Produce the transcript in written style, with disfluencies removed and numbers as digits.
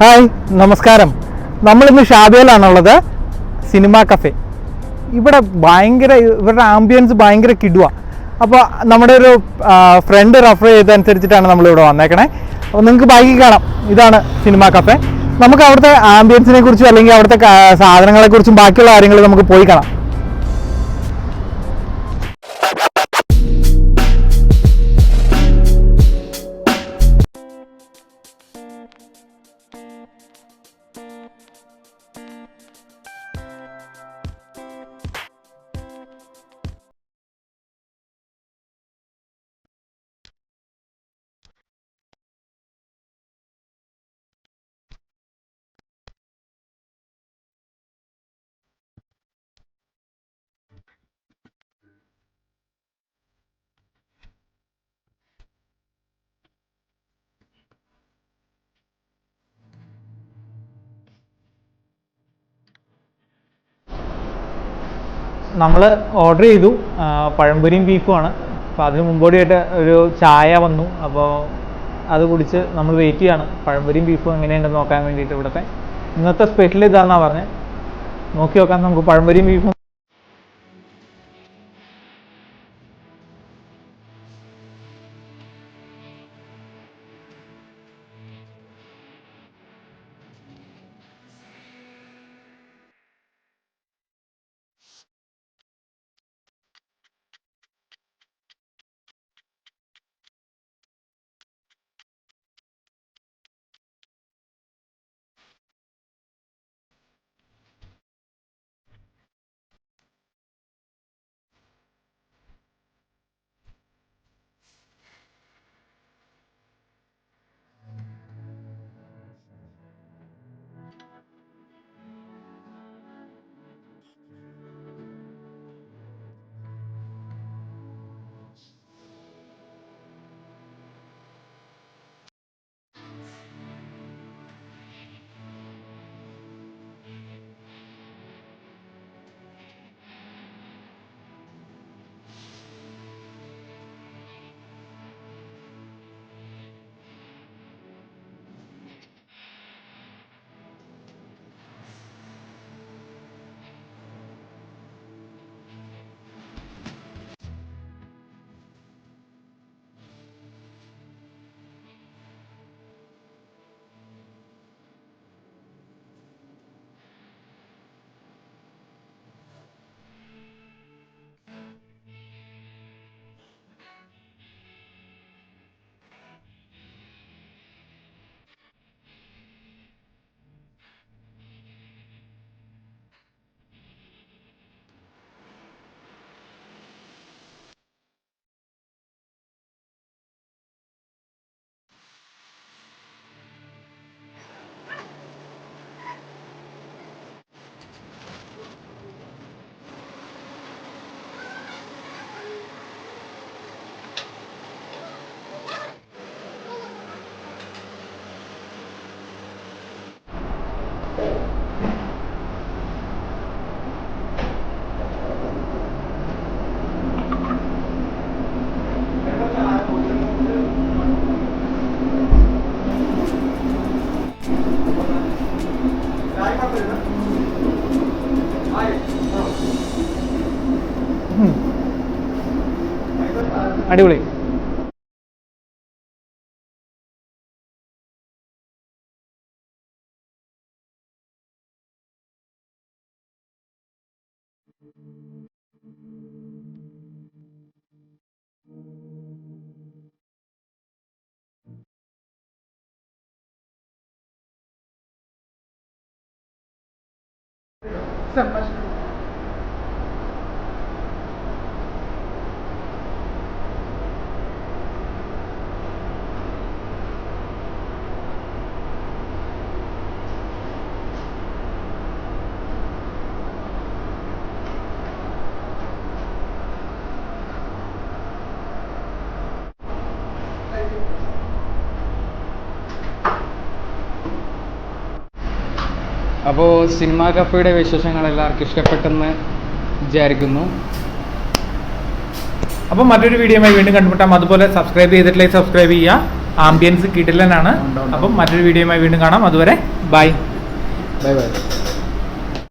Hi നമസ്കാരം. നമ്മളിന്ന് ഷാബിയയിലാണുള്ളത്. Cinema cafe. ഇവിടെ ഇവരുടെ ആംബിയൻസ് ഭയങ്കര കിടുവാ. അപ്പോൾ നമ്മുടെ ഒരു ഫ്രണ്ട് റെഫർ ചെയ്തനുസരിച്ചിട്ടാണ് നമ്മളിവിടെ വന്നേക്കണേ. അപ്പോൾ നിങ്ങൾക്ക് ബാക്കി കാണാം. ഇതാണ് സിനിമ കഫേ. നമുക്ക് അവിടുത്തെ ആംബിയൻസിനെ കുറിച്ചും അല്ലെങ്കിൽ അവിടുത്തെ സാധനങ്ങളെക്കുറിച്ചും ബാക്കിയുള്ള കാര്യങ്ങൾ നമുക്ക് പോയി കാണാം. നമ്മൾ ഓർഡർ ചെയ്തു പഴംപൊരിയും ബീഫുമാണ്. അപ്പോൾ അതിന് മുമ്പോടിയായിട്ട് ഒരു ചായ വന്നു. അപ്പോൾ അത് കുടിച്ച് നമ്മൾ വെയിറ്റ് ചെയ്യാണ് പഴംപൊരിയും ബീഫും എങ്ങനെയുണ്ടെന്ന് നോക്കാൻ വേണ്ടിയിട്ട്. ഇവിടുത്തെ ഇന്നത്തെ സ്പെഷ്യൽ ഇതാണെന്നാണ് പറഞ്ഞത്. നോക്കി നോക്കാം നമുക്ക് പഴംപൊരിയും ബീഫും. അടിപൊളി. അപ്പോൾ സിനിമ കഫേയുടെ വിശേഷങ്ങൾ എല്ലാവർക്കും ഇഷ്ടപ്പെട്ടെന്ന് വിചാരിക്കുന്നു. അപ്പോൾ മറ്റൊരു വീഡിയോയുമായി വീണ്ടും കണ്ടുമുട്ടാം. അതുപോലെ സബ്സ്ക്രൈബ് ചെയ്തിട്ടില്ലെങ്കിൽ സബ്സ്ക്രൈബ് ചെയ്യുക. ആംബിയൻസ് കിടിലനാണ്. ഉണ്ട്. അപ്പം മറ്റൊരു വീഡിയോയുമായി വീണ്ടും കാണാം. അതുവരെ ബൈ. Bye bye.